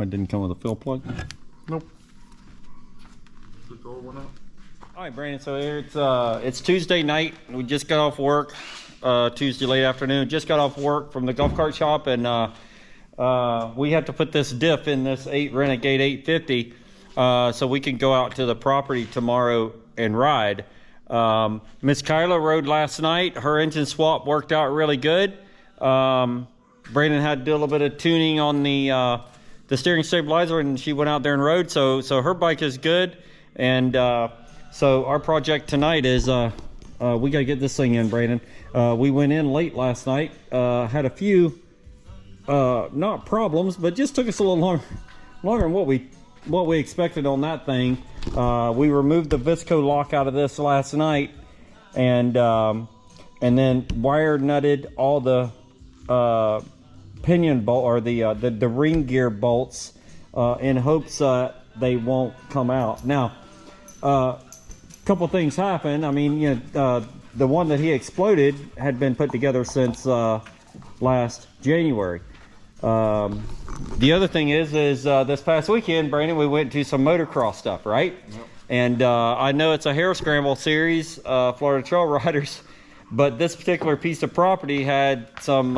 It didn't come with a fill plug. Nope. The door went up. All right, Brandon. So here it's Tuesday night. We just got off work. Tuesday late afternoon. Just got off work from the golf cart shop, and we had to put this diff in this Renegade 850 so we can go out to the property tomorrow and ride. Miss Kyla rode last night. Her engine swap worked out really good. Brandon had to do a little bit of tuning on the steering stabilizer, and she went out there and rode. So her bike is good. And so our project tonight is we got to get this thing in, Brandon. We went in late last night. Had a few not problems, but just took us a little longer than what we expected on that thing. We removed the Visco lock out of this last night, and then wire nutted all the pinion bolt, or the ring gear bolts, in hopes they won't come out. Now, a couple things happened. I mean, you know, the one that he exploded had been put together since last January. The other thing is this past weekend, Brandon, we went to some motocross stuff, right? Yep. And I know it's a hare scramble series, Florida Trail Riders, but this particular piece of property had some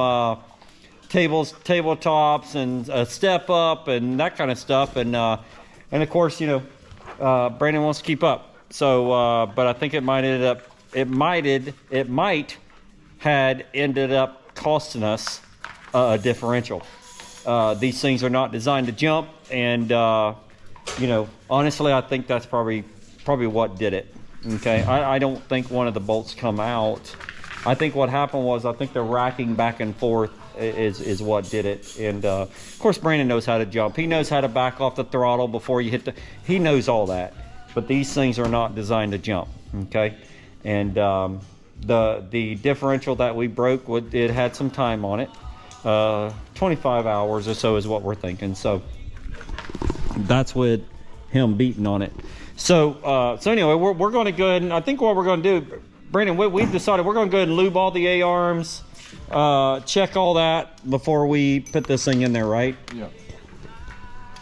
tabletops and a step up and that kind of stuff, and of course, you know, Brandon wants to keep up. So, but I think it might had ended up costing us a differential. These things are not designed to jump, and you know, honestly, I think that's probably what did it. Okay, I don't think one of the bolts come out. I think what happened was, I think the racking back and forth is what did it. And of course, Brandon knows how to jump. He knows how to back off the throttle before you hit he knows all that. But these things are not designed to jump. Okay, and the differential that we broke, it had some time on it. 25 hours or so is what we're thinking. So that's with him beating on it. So anyway, we're going to go ahead, and I think what we're going to do, Brandon, we've decided we're going to go ahead and lube all the A-arms, check all that before we put this thing in there, right? Yeah.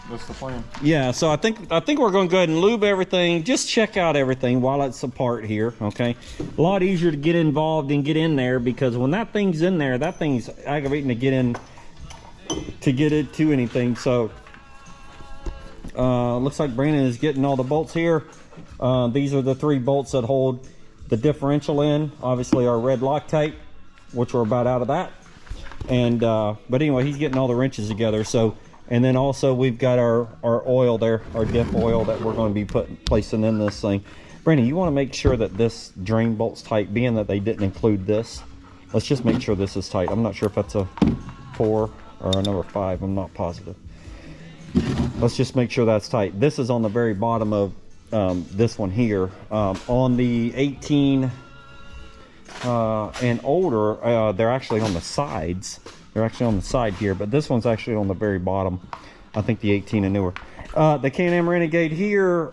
That's the plan. Yeah, so I think we're going to go ahead and lube everything, just check out everything while it's apart here, okay? A lot easier to get involved and get in there, because when that thing's in there, that thing's aggravating to get in, to get it to anything. So looks like Brandon is getting all the bolts here. These are the 3 bolts that hold the differential in, obviously our red Loctite, which we're about out of that. And but anyway, he's getting all the wrenches together. So, and then also we've got our oil there, our diff oil that we're going to be placing in this thing. Brandon, you want to make sure that this drain bolt's tight, being that they didn't include this. Let's just make sure this is tight. I'm not sure if that's a 4 or a number 5. I'm not positive. Let's just make sure that's tight. This is on the very bottom of this one here. On the 18 and older, they're actually on the sides. They're actually on the side here, but this one's actually on the very bottom. I think the 18 and newer. The Can-Am Renegade here,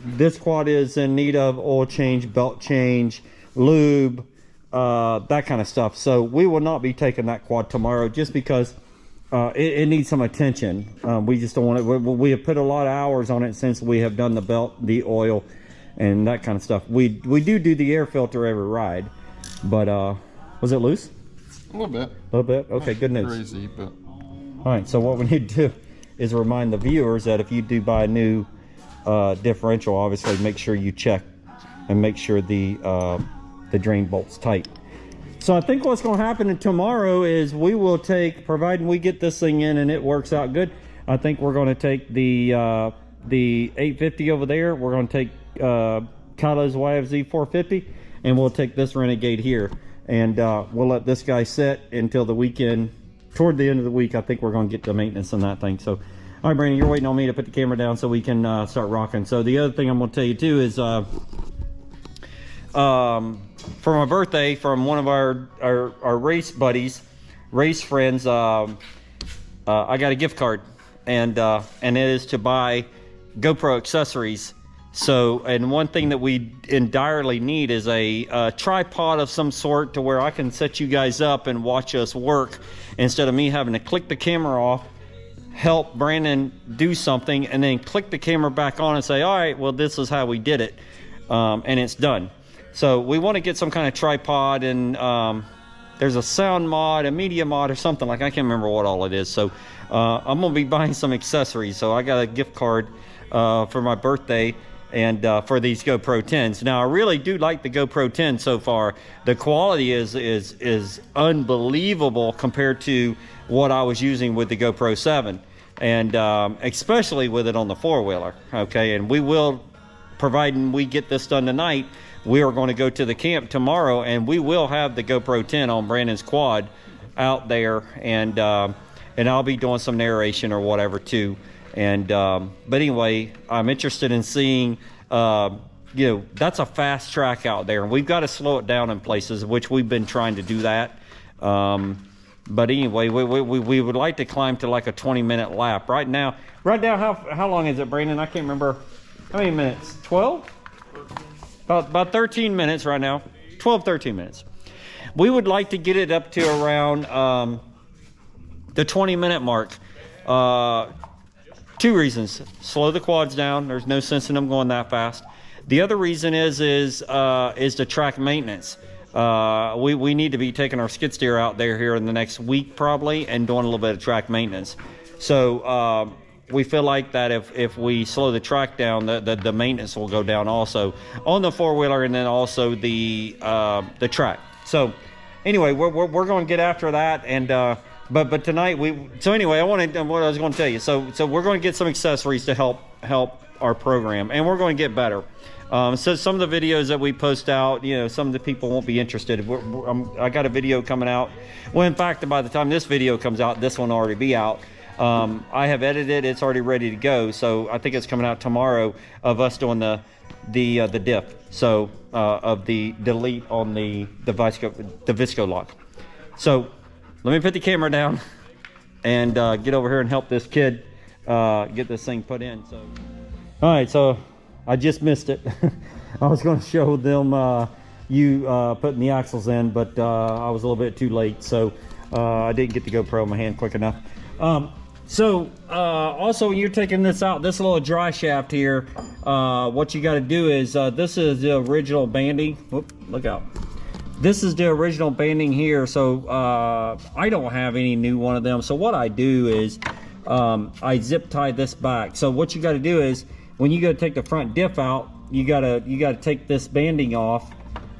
this quad is in need of oil change, belt change, lube, that kind of stuff. So we will not be taking that quad tomorrow, just because it needs some attention. We just don't want it. We have put a lot of hours on it since we have done the belt, the oil, and that kind of stuff. We do the air filter every ride, but was it loose? A little bit. A little bit? Okay, good news. Crazy, but... All right, so what we need to do is remind the viewers that if you do buy a new differential, obviously make sure you check and make sure the drain bolt's tight. So I think what's going to happen tomorrow is we will take, providing we get this thing in and it works out good, I think we're going to take the 850 over there. We're going to take Kylo's YFZ 450, and we'll take this Renegade here. And we'll let this guy sit until the weekend. Toward the end of the week, I think we're going to get the maintenance on that thing. So, all right, Brandon, you're waiting on me to put the camera down so we can start rocking. So the other thing I'm going to tell you too is for my birthday, from one of our race buddies, race friends, I got a gift card, and it is to buy GoPro accessories. So, and one thing that we entirely need is a tripod of some sort, to where I can set you guys up and watch us work, instead of me having to click the camera off, help Brandon do something and then click the camera back on and say, all right, well, this is how we did it. And it's done. So we want to get some kind of tripod, and there's a sound mod, a media mod, or something like, I can't remember what all it is. So I'm gonna be buying some accessories. So I got a gift card for my birthday, and for these GoPro 10s. Now I really do like the GoPro 10 so far. The quality is unbelievable compared to what I was using with the GoPro 7, and especially with it on the 4-wheeler. Okay, and we will, providing we get this done tonight, we are going to go to the camp tomorrow, and we will have the GoPro 10 on Brandon's quad out there, and I'll be doing some narration or whatever too. And but anyway, I'm interested in seeing, you know, that's a fast track out there, and we've got to slow it down in places, which we've been trying to do that. But anyway, we would like to climb to like a 20-minute lap right now. How long is it, Brandon? I can't remember. How many minutes? 12? About 13 minutes right now. 12, 13 minutes. We would like to get it up to around the 20-minute mark. 2 reasons. Slow the quads down. There's no sense in them going that fast. The other reason is the track maintenance. We need to be taking our skid steer out there here in the next week probably, and doing a little bit of track maintenance. So we feel like that if we slow the track down, the maintenance will go down also on the 4-wheeler, and then also the track. So anyway, we're going to get after that, and but tonight so anyway, what I was going to tell you. So we're going to get some accessories to help our program, and we're going to get better. So some of the videos that we post out, you know, some of the people won't be interested. I got a video coming out. Well, in fact, by the time this video comes out, this one will already be out. I have edited, it's already ready to go. So I think it's coming out tomorrow of us doing the diff. So of the delete on the visco lock. So let me put the camera down and get over here and help this kid get this thing put in. So all right, so I just missed it. I was going to show them you putting the axles in, but I was a little bit too late, so I didn't get the GoPro in my hand quick enough. Also, when you're taking this out, this little dry shaft here, what you got to do is, this is the original banding. Whoop, look out. This is the original banding here, so I don't have any new one of them. So what I do is I zip tie this back. So what you got to do is, when you go to take the front diff out, you gotta take this banding off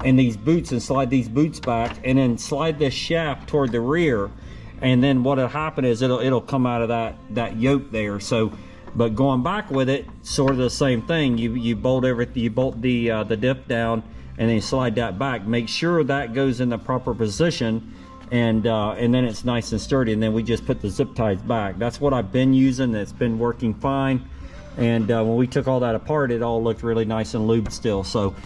and these boots, and slide these boots back, and then slide this shaft toward the rear, and then what'll happen is it'll come out of that yoke there. So, but going back with it, sort of the same thing. You bolt everything, you bolt the diff down, and then you slide that back. Make sure that goes in the proper position, and then it's nice and sturdy. And then we just put the zip ties back. That's what I've been using. That's been working fine. And when we took all that apart, it all looked really nice and lubed still. So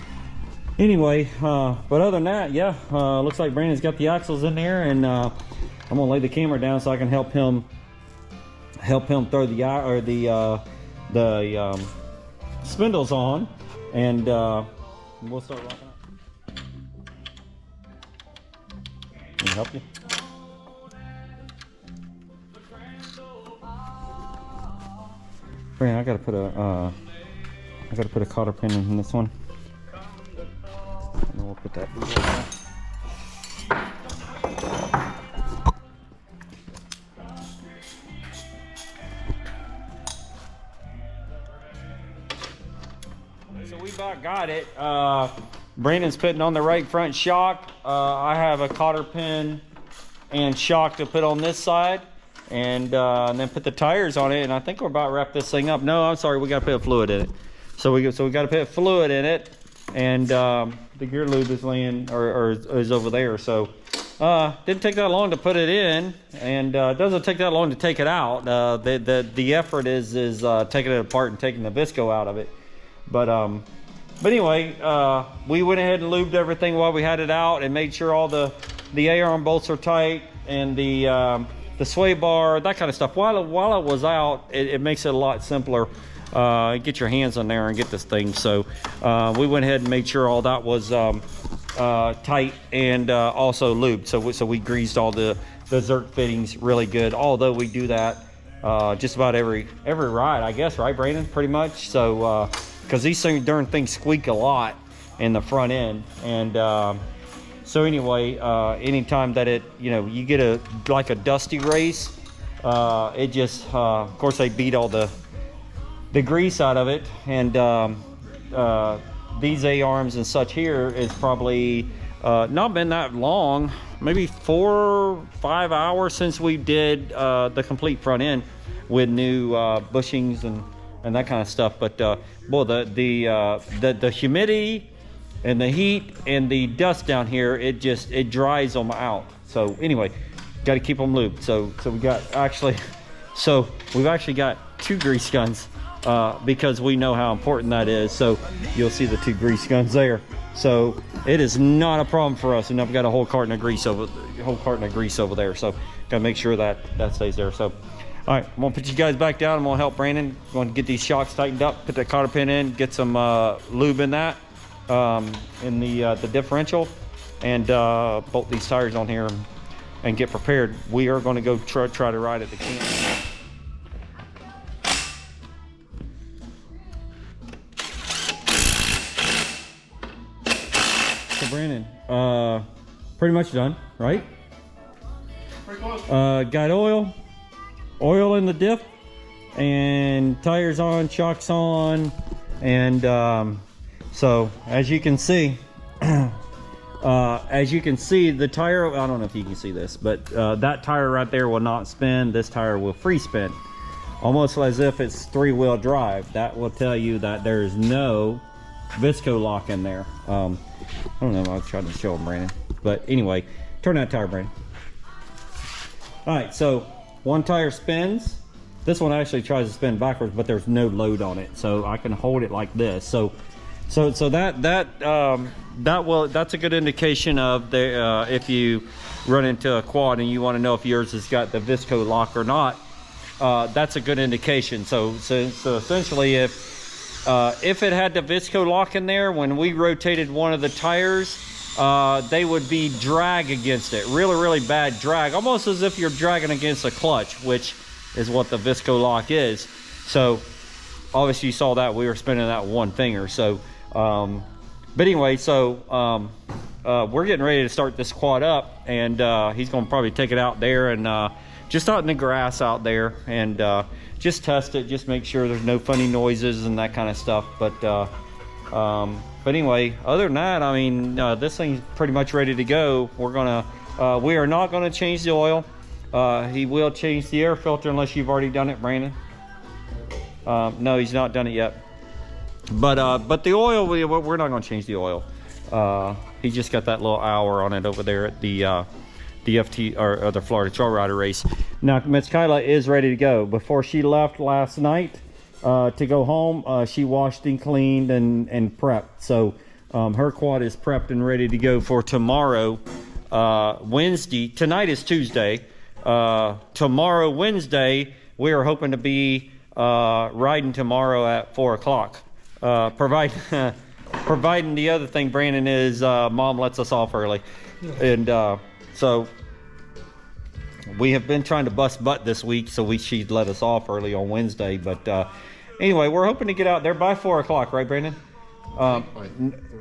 anyway, but other than that, yeah, looks like Brandon's got the axles in there, and I'm gonna lay the camera down so I can help him throw the spindles on, and we'll start rocking up. Can I help you? I gotta put a cotter pin in this one. And then we'll put that. So we about got it. Brandon's putting on the right front shock. I have a cotter pin and shock to put on this side. And then put the tires on it, and I think we're about to wrap this thing up. No, I'm sorry, we got to put fluid in it. So we got to put fluid in it, and the gear lube is laying or is over there. So didn't take that long to put it in, and it doesn't take that long to take it out. The effort is taking it apart and taking the visco out of it. But anyway, we went ahead and lubed everything while we had it out, and made sure all the A-arm bolts are tight, and the sway bar, that kind of stuff. While it was out, it makes it a lot simpler. Get your hands on there and get this thing. So we went ahead and made sure all that was tight and also lubed. So we greased all the Zerk fittings really good. Although we do that just about every ride, I guess, right, Brandon? Pretty much. So, because these darn things squeak a lot in the front end, and so anyway, anytime that you get like a dusty race, it just, of course, they beat all the grease out of it, and these A-arms and such here is probably not been that long, maybe 4 or 5 hours since we did the complete front end with new bushings and that kind of stuff. But boy, the humidity and the heat and the dust down here, it dries them out. So anyway, got to keep them lubed. So we've actually got 2 grease guns because we know how important that is. So you'll see the 2 grease guns there. So it is not a problem for us, and I've got a whole carton of grease over there. So gotta make sure that stays there. So all right, I'm gonna put you guys back down. I'm gonna help Brandon. I'm gonna get these shocks tightened up, put that cotter pin in, get some lube in that, in the differential, and bolt these tires on here and get prepared. We are gonna go try to ride at the camp. So Brandon, pretty much done, right? Pretty close. Got oil in the diff, and tires on, shocks on, and so as you can see, the tire, I don't know if you can see this, but that tire right there will not spin. This tire will free spin, almost as if it's 3-wheel drive. That will tell you that there's no visco lock in there. I don't know, I was trying to show him, Brandon, but anyway, turn that tire, Brandon. All right, so one tire spins. This one actually tries to spin backwards, but there's no load on it, so I can hold it like this. So that's a good indication of the if you run into a quad and you want to know if yours has got the visco lock or not. That's a good indication. So essentially, if it had the visco lock in there, when we rotated one of the tires, they would be drag against it, really bad drag, almost as if you're dragging against a clutch, which is what the visco lock is. So obviously you saw that we were spinning that one finger. So but anyway, so we're getting ready to start this quad up, and he's gonna probably take it out there and just out in the grass out there, and just test it, just make sure there's no funny noises and that kind of stuff. But anyway, other than that, I mean, this thing's pretty much ready to go. We are not gonna change the oil. He will change the air filter unless you've already done it, Brandon. No, he's not done it yet. But the oil, we're not gonna change the oil. He just got that little hour on it over there at the FT or the Florida Trail Rider race. Now, Miss Kyla is ready to go. Before she left last night to go home, she washed and cleaned and prepped. So her quad is prepped and ready to go for tomorrow, Wednesday. Tonight is Tuesday. Tomorrow, Wednesday, we are hoping to be riding tomorrow at 4 o'clock. Providing the other thing, Brandon, is Mom lets us off early. And so we have been trying to bust butt this week, so she'd let us off early on Wednesday. But anyway, we're hoping to get out there by 4 o'clock, right, Brandon? Like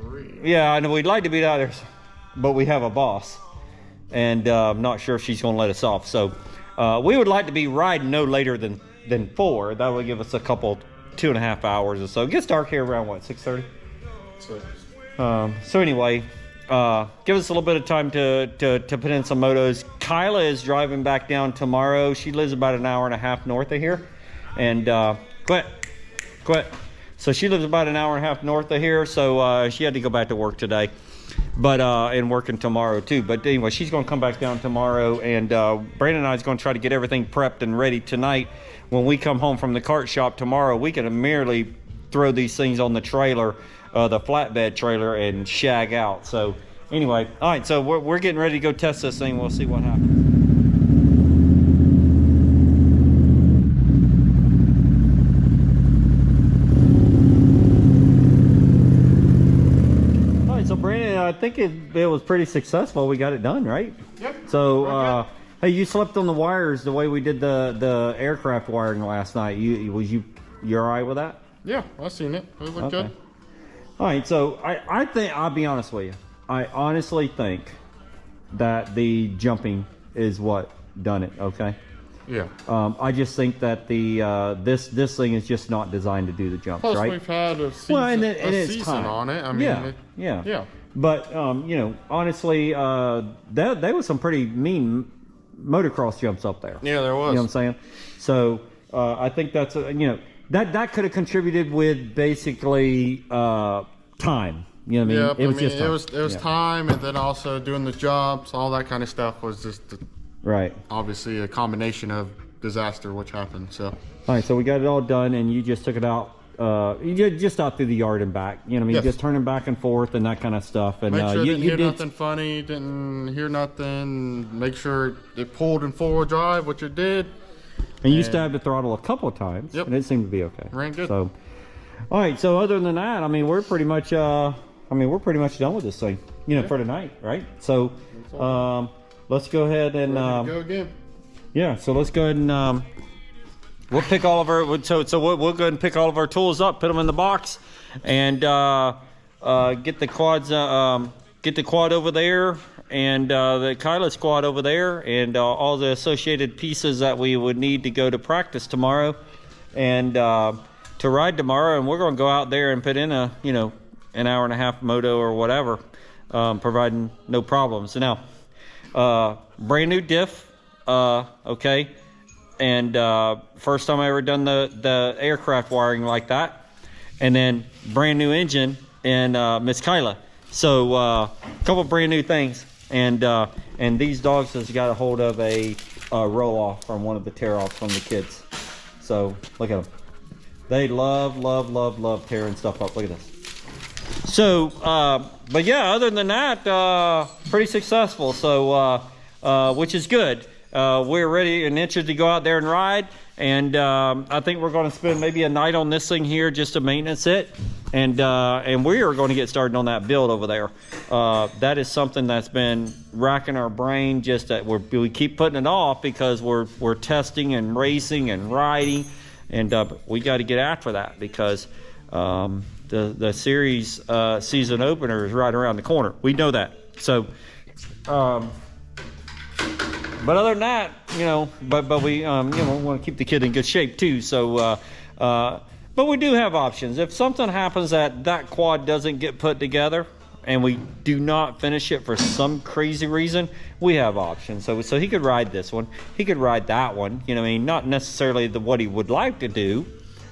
3. Yeah, I know we'd like to be out there, but we have a boss, and I'm not sure if she's going to let us off. So we would like to be riding no later than 4. That would give us a couple 2.5 hours or so. It gets dark here around what, 6:30? So anyway, give us a little bit of time to put in some motos. Kyla is driving back down tomorrow. She lives about an hour and a half north of here, and quit. So she lives about an hour and a half north of here. So she had to go back to work today, but and working tomorrow too. But anyway, she's going to come back down tomorrow, and Brandon and I is going to try to get everything prepped and ready tonight. When we come home from the kart shop tomorrow, we can merely throw these things on the trailer, the flatbed trailer, and shag out. So anyway, all right, so we're getting ready to go test this thing. We'll see what happens. All right, so Brandon, I think it was pretty successful. We got it done, right? Yep. So Hey, you slept on the wires the way we did the aircraft wiring last night. You all right with that? Yeah, I seen it. It looked good. All right, so I think, I'll be honest with you, I honestly think that the jumping is what done it. Okay. Yeah. I just think that the this thing is just not designed to do the jumps. Plus, right? we've had a season, it's time on it. I mean, yeah. But you know, honestly, there was some pretty mean motocross jumps up there. Yeah, there was. You know what I'm saying? So I think that's you know, that could have contributed with basically time. You know what I mean? Yeah, It was just time. It was time, and then also doing the jumps, all that kind of stuff was just right. Obviously a combination of disaster which happened. So all right, so we got it all done, and you just took it out. You just out through the yard and back. You know what I mean? Yes. Just turning back and forth and that kind of stuff. And make sure you didn't hear did nothing funny, didn't hear nothing. Make sure it pulled in four-wheel drive, which it did. And you stabbed the throttle a couple of times, yep, and it seemed to be okay. Ran good. So, all right. So other than that, I mean, we're pretty much, done with this thing, you know, for tonight, right? So, let's go ahead and go again. Yeah. So let's go ahead and we'll pick all of our we'll go ahead and pick all of our tools up, put them in the box, and get the quads, get the quad over there, and the Kyla squad over there, and all the associated pieces that we would need to go to practice tomorrow, and to ride tomorrow. And we're going to go out there and put in a, you know, an hour and a half moto or whatever, providing no problems. So now, brand new diff, okay, and first time I ever done the aircraft wiring like that, and then brand new engine and Miss Kyla. So a couple brand new things. And these dogs has got a hold of a roll off from one of the tear offs from the kids. So look at them. They love tearing stuff up. Look at this. So, but yeah, other than that, pretty successful. So, which is good. We're ready and anxious to go out there and ride. And I think we're going to spend maybe a night on this thing here just to maintenance it. And we are going to get started on that build over there. That is something that's been racking our brain, just that we keep putting it off because we're testing and racing and riding, and we got to get after that because the series season opener is right around the corner. We know that. So, but other than that, you know, but we you know, want to keep the kid in good shape too. So, but we do have options. If something happens that quad doesn't get put together and we do not finish it for some crazy reason, we have options. So he could ride this one. He could ride that one. You know what I mean? Not necessarily what he would like to do.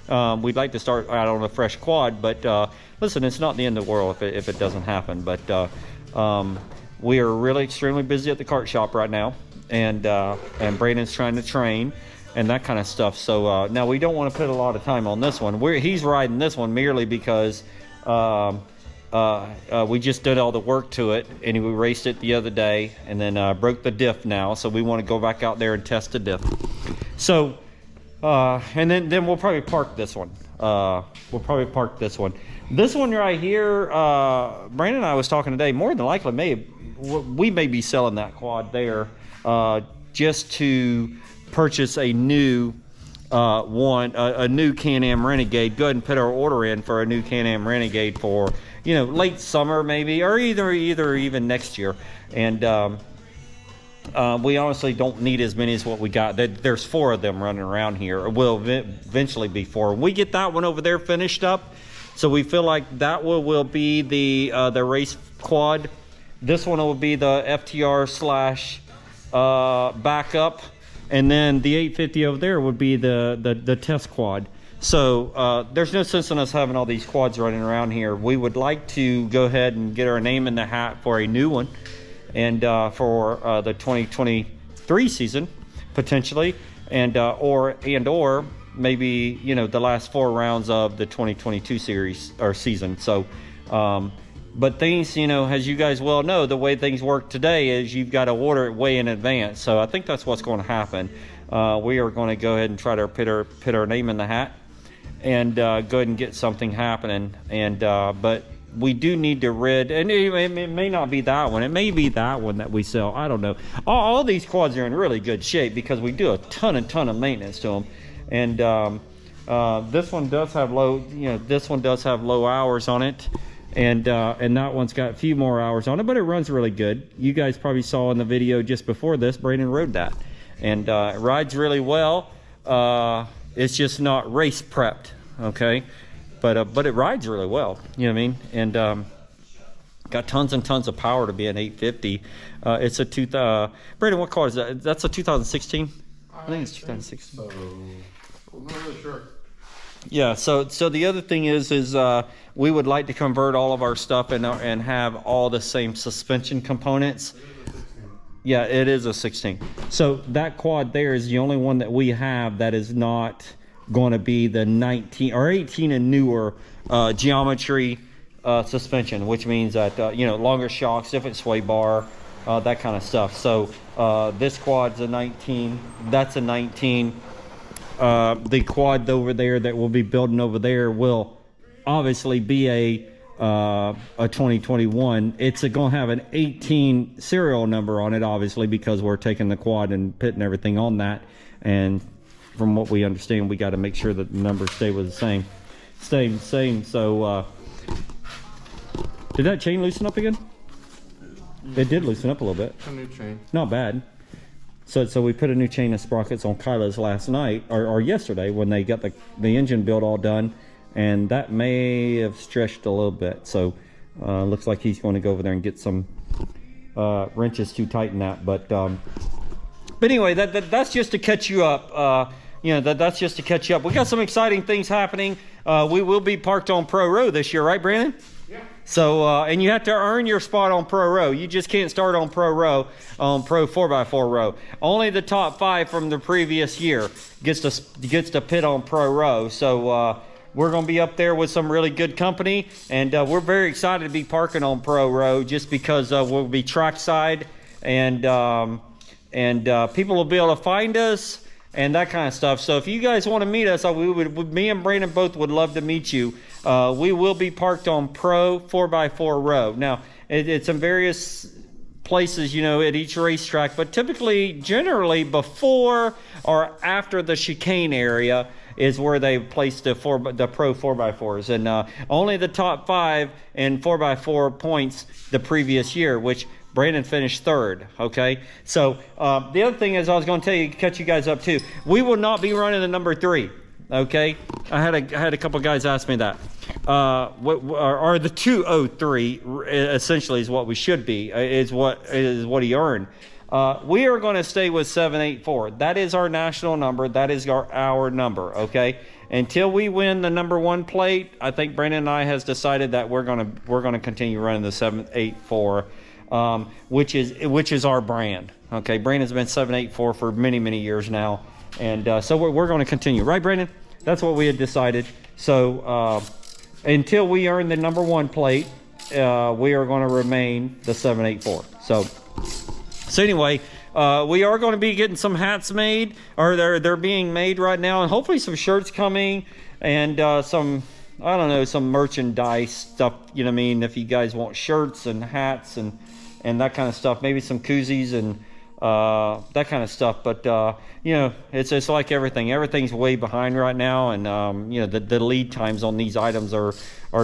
We'd like to start out on a fresh quad, but listen, it's not the end of the world if it doesn't happen. But we are really extremely busy at the kart shop right now, and Brandon's trying to train and that kind of stuff. So now we don't want to put a lot of time on this one. He's riding this one merely because we just did all the work to it, and we raced it the other day, and then broke the diff now. So we want to go back out there and test the diff. So and then we'll probably park this one. This one right here. Brandon and I was talking today. More than likely, we may be selling that quad there just to purchase a new a new Can-Am Renegade. Go ahead and put our order in for a new Can-Am Renegade for, you know, late summer maybe, or either even next year. And we honestly don't need as many as what we got. There's 4 of them running around here. It will eventually be 4. When we get that one over there finished up, so we feel like that will be the race quad. This one will be the FTR / backup. And then the 850 over there would be the test quad. So there's no sense in us having all these quads running around here. We would like to go ahead and get our name in the hat for a new one, and for the 2023 season potentially, and or maybe, you know, the last 4 rounds of the 2022 series or season. So but things, you know, as you guys well know, the way things work today is you've got to order it way in advance. So I think that's what's going to happen. We are going to go ahead and try to put our name in the hat and go ahead and get something happening. And but we do need to rid, and it may not be that one. It may be that one that we sell. I don't know. All these quads are in really good shape because we do a ton of maintenance to them. And this one does have low, this one does have low hours on it. And that one's got a few more hours on it, but it runs really good. You guys probably saw in the video just before this, Brandon rode that. And it rides really well. It's just not race prepped, okay? But it rides really well, you know what I mean? And got tons and tons of power to be an 850. It's a Brandon, what car is that? That's a 2016? I think it's 2016. So, I'm not really sure. Yeah, so the other thing is we would like to convert all of our stuff and have all the same suspension components. Yeah, it is a 16. So that quad there is the only one that we have that is not going to be the 19 or 18 and newer geometry suspension, which means that longer shocks, different sway bar, that kind of stuff. So this quad's a 19. That's a 19. The quad over there that we'll be building over there will obviously be a 2021. It's going to have an 18 serial number on it, obviously, because we're taking the quad and putting everything on that. And from what we understand, we got to make sure that the numbers stay with the same. So did that chain loosen up again? It did loosen up a little bit. A new chain. Not bad. So we put a new chain of sprockets on Kyla's last night or yesterday when they got the engine build all done, and that may have stretched a little bit. So looks like he's going to go over there and get some wrenches to tighten that. But anyway, that's just to catch you up. That's just to catch you up. We got some exciting things happening. We will be parked on Pro Row this year, right, Brandon? Yeah. So, and you have to earn your spot on Pro Row. You just can't start on Pro Row, on Pro 4x4 Row. Only the top 5 from the previous year gets to pit on Pro Row. So we're going to be up there with some really good company, and we're very excited to be parking on Pro Row just because we'll be trackside, and people will be able to find us and that kind of stuff. So if you guys want to meet us, me and Brandon both would love to meet you. We will be parked on Pro 4x4 Row. Now, it's in various places, at each racetrack, but generally before or after the chicane area is where they place the Pro 4x4s. And only the top 5 in 4x4 points the previous year, which Brandon finished 3rd, okay? So the other thing is I was going to tell you, catch you guys up too. We will not be running the number 3, okay? I had a couple guys ask me that. Or the 203 essentially is what we should be, is what he earned. We are going to stay with 784. That is our national number. That is our number, okay? Until we win the number 1 plate, I think Brandon and I has decided that we're going to continue running the 784. Which is our brand. Okay, Brandon's been 784 for many years now, and so we're going to continue, right, Brandon? That's what we had decided. So until we earn the number 1 plate, we are going to remain the 784. So anyway, we are going to be getting some hats made, or they're being made right now, and hopefully some shirts coming, and some, I don't know, some merchandise stuff, you know what I mean, if you guys want shirts and hats and that kind of stuff, maybe some koozies and that kind of stuff. But it's like everything's way behind right now, and the lead times on these items are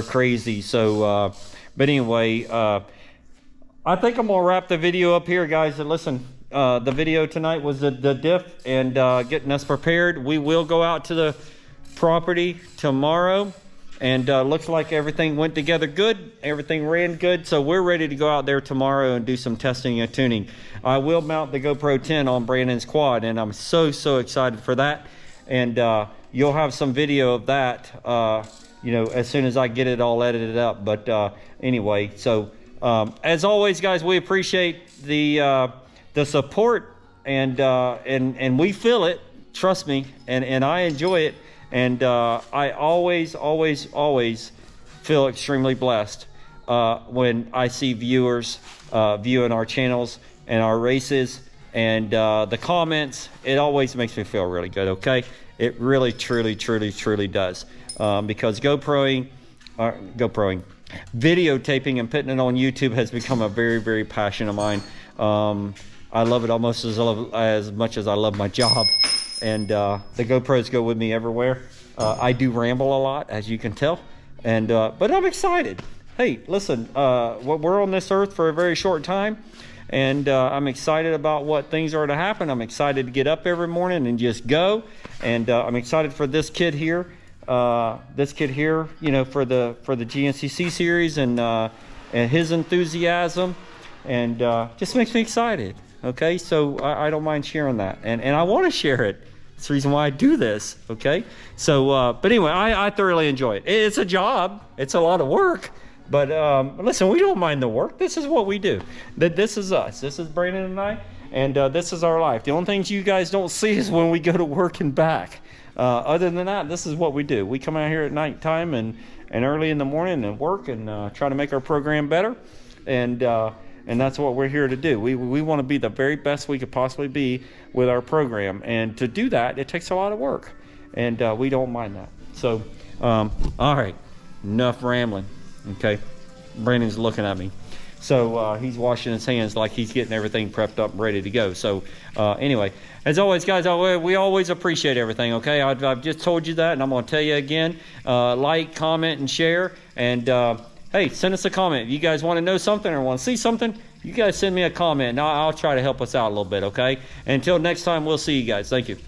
crazy. So but anyway, I think I'm gonna wrap the video up here, guys. And listen, the video tonight was the diff and getting us prepared. We will go out to the property tomorrow, and looks like everything went together good. Everything ran good, so we're ready to go out there tomorrow and do some testing and tuning. I will mount the GoPro 10 on Brandon's quad, and I'm so excited for that. And you'll have some video of that as soon as I get it all edited up. But anyway, so as always, guys, we appreciate the support, and we feel it, trust me, and I enjoy it. And I always feel extremely blessed when I see viewers viewing our channels and our races, and the comments. It always makes me feel really good, okay? It really, truly does. Because GoProing, videotaping and putting it on YouTube has become a very, very passion of mine. I love it almost as much as I love my job. And the GoPros go with me everywhere. I do ramble a lot, as you can tell. And but I'm excited. Hey, listen, we're on this earth for a very short time. And I'm excited about what things are to happen. I'm excited to get up every morning and just go. And I'm excited for this kid here. You know, for the GNCC series and his enthusiasm, and just makes me excited. Okay, so I don't mind sharing that, and I want to share it. It's the reason why I do this. Okay, so but anyway, I thoroughly enjoy it. It's a job. It's a lot of work. But listen, we don't mind the work. This is what we do. This is us. This is Brandon and I, and this is our life. The only things you guys don't see is when we go to work and back. Other than that, this is what we do. We come out here at nighttime and early in the morning and work and try to make our program better. And that's what we're here to do. We want to be the very best we could possibly be with our program. And to do that, it takes a lot of work. And we don't mind that. So, all right, enough rambling. Okay, Brandon's looking at me. So he's washing his hands like he's getting everything prepped up and ready to go. So anyway, as always, guys, we always appreciate everything, okay? I've just told you that, and I'm going to tell you again. Like, comment, and share. And, hey, send us a comment. If you guys want to know something or want to see something, you guys send me a comment, and I'll try to help us out a little bit, okay? Until next time, we'll see you guys. Thank you.